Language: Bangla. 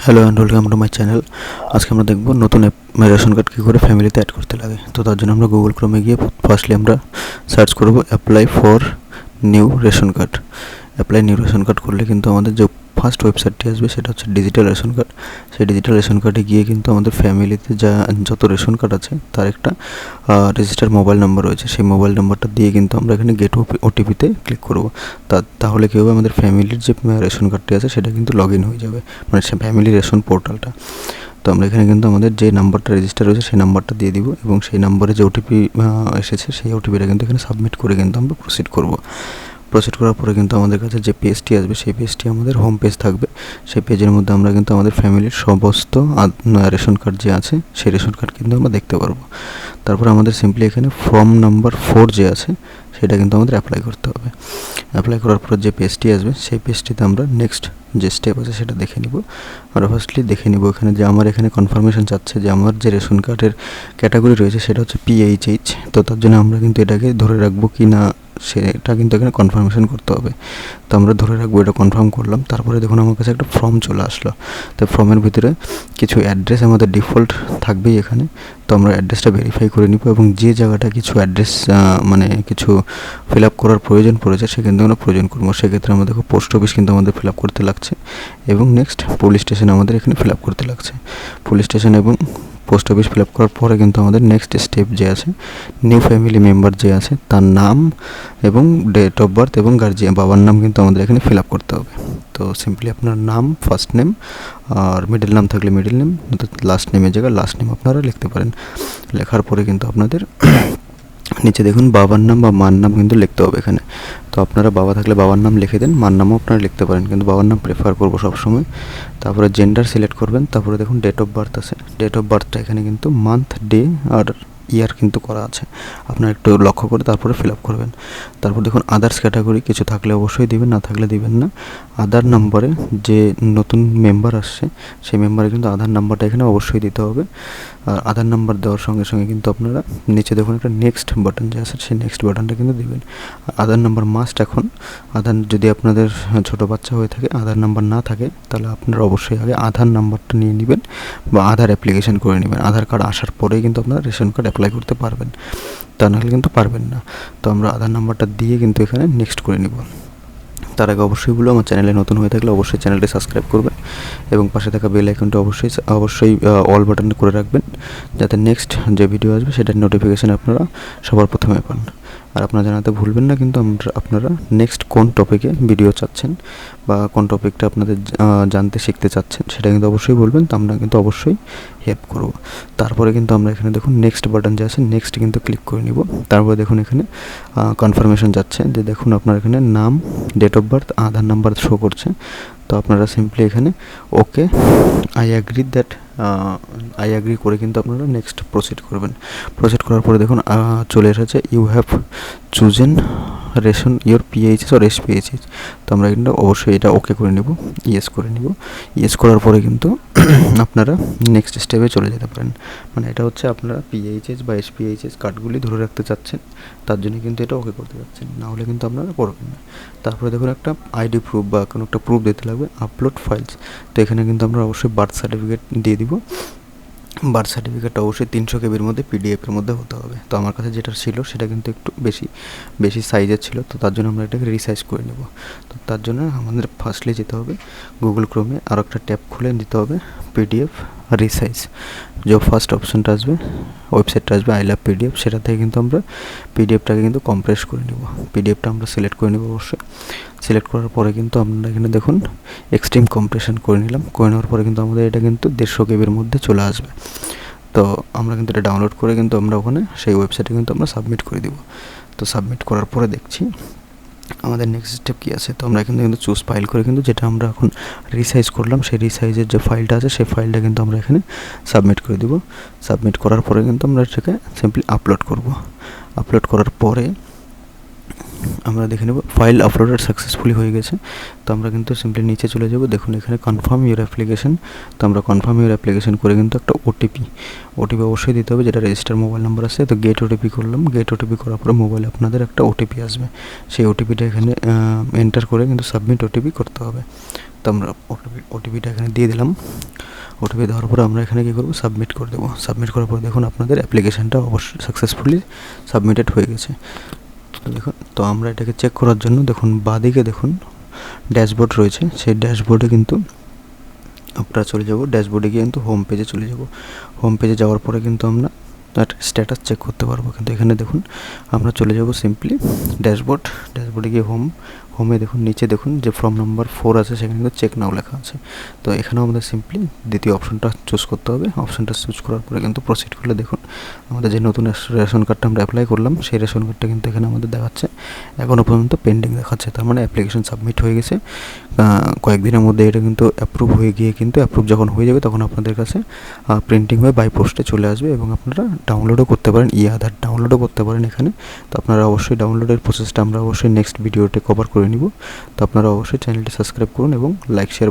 Hello and welcome to my channel. আজকে আমরা দেখব নতুন রেশন কার্ড কী করে ফ্যামিলিতে অ্যাড করতে লাগে। তো তার জন্য আমরা গুগল ক্রোমে গিয়ে ফার্স্টলি আমরা সার্চ করব apply for new ration card. Apply new ration card করলে কিন্তু আমাদের যে ফার্স্ট ওয়েবসাইটটি আসবে সেটা হচ্ছে ডিজিটাল রেশন কার্ড। সেই ডিজিটাল রেশন কার্ডে গিয়ে কিন্তু আমাদের ফ্যামিলিতে যত রেশন কার্ড আছে তার একটা রেজিস্টার মোবাইল নাম্বার রয়েছে। সেই মোবাইল নাম্বারটা দিয়ে কিন্তু আমরা এখানে গেট ওটিপিতে ক্লিক করব। তাহলে কী হবে, আমাদের ফ্যামিলির যে রেশন কার্ডটি আছে সেটা কিন্তু লগ ইন হয়ে যাবে, মানে সে ফ্যামিলি রেশন পোর্টালটা। তো আমরা এখানে কিন্তু আমাদের যে নাম্বারটা রেজিস্টার রয়েছে সেই নাম্বারটা দিয়ে দিব এবং সেই নাম্বারে যে ওটিপি এসেছে সেই ওটিপিটা কিন্তু এখানে সাবমিট করে কিন্তু আমরা প্রসিড করব। প্রসিড করার পরে কিন্তু আমাদের কাছে যে পেজটি আসবে সেই পেজটি আমাদের হোম পেজ থাকবে। সেই পেজের মধ্যে আমরা কিন্তু আমাদের ফ্যামিলির সমস্ত রেশন কার্ড যে আছে সেই রেশন কার্ড কিন্তু আমরা দেখতে পারবো। তারপর আমাদের সিম্পলি এখানে ফর্ম নাম্বার 4 যে আছে সেটা কিন্তু আমাদের অ্যাপ্লাই করতে হবে। অ্যাপ্লাই করার পর যে পেজটি আসবে সেই পেজটিতে আমরা নেক্সট যে স্টেপ আছে সেটা দেখে নিব। আমরা ফার্স্টলি দেখে নিব এখানে যে আমার এখানে কনফার্মেশন চাচ্ছে যে আমার যে রেশন কার্ডের ক্যাটাগরি রয়েছে সেটা হচ্ছে PHH। তো তার জন্য আমরা কিন্তু এটাকে ধরে রাখবো কি না সেটা কিন্তু এখানে কনফার্মেশন করতে হবে। তো আমরা ধরে রাখবো, এটা কনফার্ম করলাম। তারপরে দেখুন আমার কাছে একটা ফর্ম চলে আসলো। তো ফর্মের ভিতরে কিছু অ্যাড্রেস আমাদের ডিফল্ট থাকবেই এখানে। তো আমরা অ্যাড্রেসটা ভেরিফাই করে নিব এবং যে জায়গাটা কিছু অ্যাড্রেস মানে কিছু ফিল আপ করার প্রয়োজন পড়েছে সে কিন্তু আমরা প্রয়োজন করবো। সেক্ষেত্রে আমরা দেখো পোস্ট অফিস কিন্তু আমাদের ফিল আপ করতে লাগছে এবং নেক্সট পুলিশ স্টেশন আমাদের এখানে ফিল আপ করতে লাগছে। পুলিশ স্টেশন এবং পোস্ট অফিস ফিল আপ করার পরে কিন্তু আমাদের নেক্সট স্টেপ যে আছে, নিউ ফ্যামিলি মেম্বার যে আছে তার নাম এবং ডেট অফ বার্থ এবং গার্জিয়ান বাবার নাম কিন্তু আমাদের এখানে ফিল আপ করতে হবে। তো সিম্পলি আপনার নাম ফার্স্ট নেম আর মিডল নাম থাকলে মিডল নেম, লাস্ট নেমের জায়গায় লাস্ট নেম আপনারা লিখতে পারেন। লেখার পরে কিন্তু আপনাদের নিচে দেখুন বাবার নাম বা মার নাম কিন্তু লিখতে হবে এখানে। তো আপনারা বাবা থাকলে বাবার নাম লিখে দেন, মার নামও আপনারা লিখতে পারেন, কিন্তু বাবার নাম প্রেফার করবো সবসময়। তারপরে জেন্ডার সিলেক্ট করবেন। তারপরে দেখুন ডেট অফ বার্থ আছে, ডেট অফ বার্থটা এখানে কিন্তু মান্থ, ডে আর ইয়ার কিন্তু করা আছে, আপনারা একটু লক্ষ্য করে তারপরে ফিল আপ করবেন। তারপর দেখুন আদার্স ক্যাটাগরি কিছু থাকলে অবশ্যই দিবেন, না থাকলে দিবেন না। আধার নাম্বারে যে নতুন মেম্বার আসছে সেই মেম্বারে কিন্তু আধার নাম্বারটা এখানে অবশ্যই দিতে হবে। আর আধার নাম্বার দেওয়ার সঙ্গে সঙ্গে কিন্তু আপনারা নিচে দেখুন একটা নেক্সট বাটন যে আছে সেই নেক্সট বাটনটা কিন্তু দিবেন। আধার নাম্বার মাস্ট এখন। আধার যদি আপনাদের ছোটো বাচ্চা হয়ে থাকে, আধার নাম্বার না থাকে, তাহলে আপনারা অবশ্যই আগে আধার নাম্বারটা নিয়ে নেবেন বা আধার অ্যাপ্লিকেশন করে নেবেন। আধার কার্ড আসার পরেই কিন্তু আপনারা রেশন কার্ড অ্যাপ্লাই করতে পারবেন, তা নাহলে কিন্তু পারবেন না। তো আমরা আধার নাম্বারটা দিয়ে কিন্তু এখানে নেক্সট করে নিব। তার আগে অবশ্যই বলবো, আমার চ্যানেলে নতুন হয়ে থাকলে অবশ্যই চ্যানেলটি সাবস্ক্রাইব করবেন এবং পাশে থাকা বেল আইকনটি অবশ্যই অল বাটন করে রাখবেন, যাতে নেক্সট যে ভিডিও আসবে সেটার নোটিফিকেশান আপনারা সবার প্রথমে পান। আর আপনারা জানাতে ভুলবেন না কিন্তু আপনারা নেক্সট কোন টপিকে ভিডিও চাচ্ছেন বা কোন টপিকটা আপনাদের জানতে শিখতে চাচ্ছেন সেটা কিন্তু অবশ্যই বলবেন, তো আমরা কিন্তু অবশ্যই হেল্প করব। তারপরে কিন্তু আমরা এখানে দেখুন নেক্সট বাটন যে আছে নেক্সট কিন্তু ক্লিক করে নিব। তারপরে দেখুন এখানে কনফার্মেশন যাচ্ছে যে দেখুন আপনার এখানে নাম, date of birth, Aadhaar number show করছে। তো আপনারা সিম্পলি এখানে ওকে আই অ্যাগ্রি করে কিন্তু আপনারা নেক্সট প্রসিড করবেন। প্রসিড করার পরে দেখুন চলে এসেছে you have chosen ration your PHS আর SPHS। তো আমরা কিন্তু অবশ্যই এটা ওকে করে নেব, ইয়েস করে নেব। ইয়েস করার পরে কিন্তু আপনারা নেক্সট স্টেপে চলে যেতে পারেন। মানে এটা হচ্ছে আপনারা PHS বা SPHS কার্ডগুলি ধরে রাখতে চাচ্ছেন, তার জন্য কিন্তু এটা ওকে করতে যাচ্ছেন, না হলে কিন্তু আপনারা করবেন না। তারপরে দেখুন একটা ID প্রুফ বা কোনো একটা প্রুফ দিতে লাগবে, আপলোড ফাইলস। তো এখানে কিন্তু আমরা অবশ্যই বার্থ সার্টিফিকেট দিয়ে দিব। বার্থ সার্টিফিকেটটা অবশ্যই 300 কেবির মধ্যে PDF এর মধ্যে হতে হবে। তো আমার কাছে যেটা ছিল সেটা কিন্তু একটু বেশি সাইজের ছিল, তো তার জন্য আমরা এটাকে রিসাইজ করে নেব। তো তার জন্য আমাদের ফার্স্টলি যেতে হবে গুগল ক্রোমে, আর একটা ট্যাব খুলে দিতে হবে PDF রিসাইজ। যে ফার্স্ট অপশনটা আসবে, ওয়েবসাইটটা আসবে আই লাভ PDF, সেটা থেকে কিন্তু আমরা PDFটাকে কিন্তু কম্প্রেস করে নেব। PDFটা আমরা সিলেক্ট করে নেব অবশ্যই। সিলেক্ট করার পরে কিন্তু আমরা এখানে দেখুন এক্সট্রিম কম্প্রেশন করে নিলাম। করে নেওয়ার পরে কিন্তু আমাদের এটা কিন্তু 150 কেবির মধ্যে চলে আসবে। তো আমরা কিন্তু এটা ডাউনলোড করে কিন্তু আমরা ওখানে সেই ওয়েবসাইটে কিন্তু আমরা সাবমিট করে দিব। তো সাবমিট করার পরে দেখছি আমাদের নেক্সট স্টেপ কী আছে। তো আমরা কিন্তু চুজ ফাইল করে কিন্তু যেটা আমরা এখন রিসাইজ করলাম সেই রিসাইজের যে ফাইলটা আছে সেই ফাইলটা কিন্তু আমরা এখানে সাবমিট করে দিব। সাবমিট করার পরে কিন্তু আমরা এটাকে সিম্পলি আপলোড করব। আপলোড করার পরে আমরা দেখে নেব ফাইল আপলোডেড সাকসেসফুলি হয়ে গেছে। তো আমরা কিন্তু সিম্পলি নিচে চলে যাব, দেখুন এখানে কনফার্ম ইউর অ্যাপ্লিকেশন। তো আমরা কনফার্ম ইউর অ্যাপ্লিকেশন করে কিন্তু একটা ওটিপি অবশ্যই দিতে হবে, যেটা রেজিস্টার মোবাইল নাম্বার আছে। তো গেট ওটিপি করলাম, গেট ওটিপি করার পরে মোবাইলে আপনাদের একটা ওটিপি আসবে, সেই ওটিপিটা এখানে এন্টার করে কিন্তু সাবমিট ওটিপি করতে হবে। তো আমরা ওটিপিটা এখানে দিয়ে দিলাম। ওটিপি দেওয়ার পরে আমরা এখানে কী করবো, সাবমিট করে দেবো। সাবমিট করার পরে দেখুন আপনাদের অ্যাপ্লিকেশানটা অবশ্যই সাকসেসফুলি সাবমিটেড হয়ে গেছে। তো দেখুন, তো আমরা এটাকে চেক করার জন্য দেখুন বাঁদিকে দেখুন ড্যাশবোর্ড রয়েছে, সেই ড্যাশবোর্ডে কিন্তু আপনারা চলে যাব, ড্যাশবোর্ডে গিয়ে কিন্তু হোম পেজে চলে যাব। হোম পেজে যাওয়ার পরে কিন্তু আমরা তার স্ট্যাটাস চেক করতে পারবো। কিন্তু এখানে দেখুন আমরা চলে যাব সিম্পলি ড্যাশবোর্ডে গিয়ে হোমে দেখুন নিচে দেখুন যে ফর্ম নাম্বার 4 আছে, সেখানে কিন্তু চেক নাও লেখা আছে। তো এখানেও আমাদের সিম্পলি দ্বিতীয় অপশনটা চুজ করতে হবে। অপশনটা চুজ করার পরে কিন্তু প্রসিড করলে দেখুন আমাদের যে নতুন রেশন কার্ডটা আমরা অ্যাপ্লাই করলাম, সেই রেশন কার্ডটা কিন্তু এখানে আমাদের দেখাচ্ছে এখনও পর্যন্ত পেন্ডিং দেখাচ্ছে। তার মানে অ্যাপ্লিকেশন সাবমিট হয়ে গেছে। কয়েকদিনের মধ্যে এটা কিন্তু অ্যাপ্রুভ হয়ে গিয়ে কিন্তু অ্যাপ্রুভ যখন হয়ে যাবে তখন আপনাদের কাছে প্রিন্টিং হয়ে বাই পোস্টে চলে আসবে, এবং আপনারা ডাউনলোডও করতে পারেন, আধার ডাউনলোডও করতে পারেন এখানে। তো আপনারা অবশ্যই ডাউনলোডের প্রসেসটা আমরা অবশ্যই নেক্সট ভিডিওতে কভার করে নিব। তো আপনারা অবশ্যই চ্যানেলটি সাবস্ক্রাইব করুন এবং লাইক শেয়ার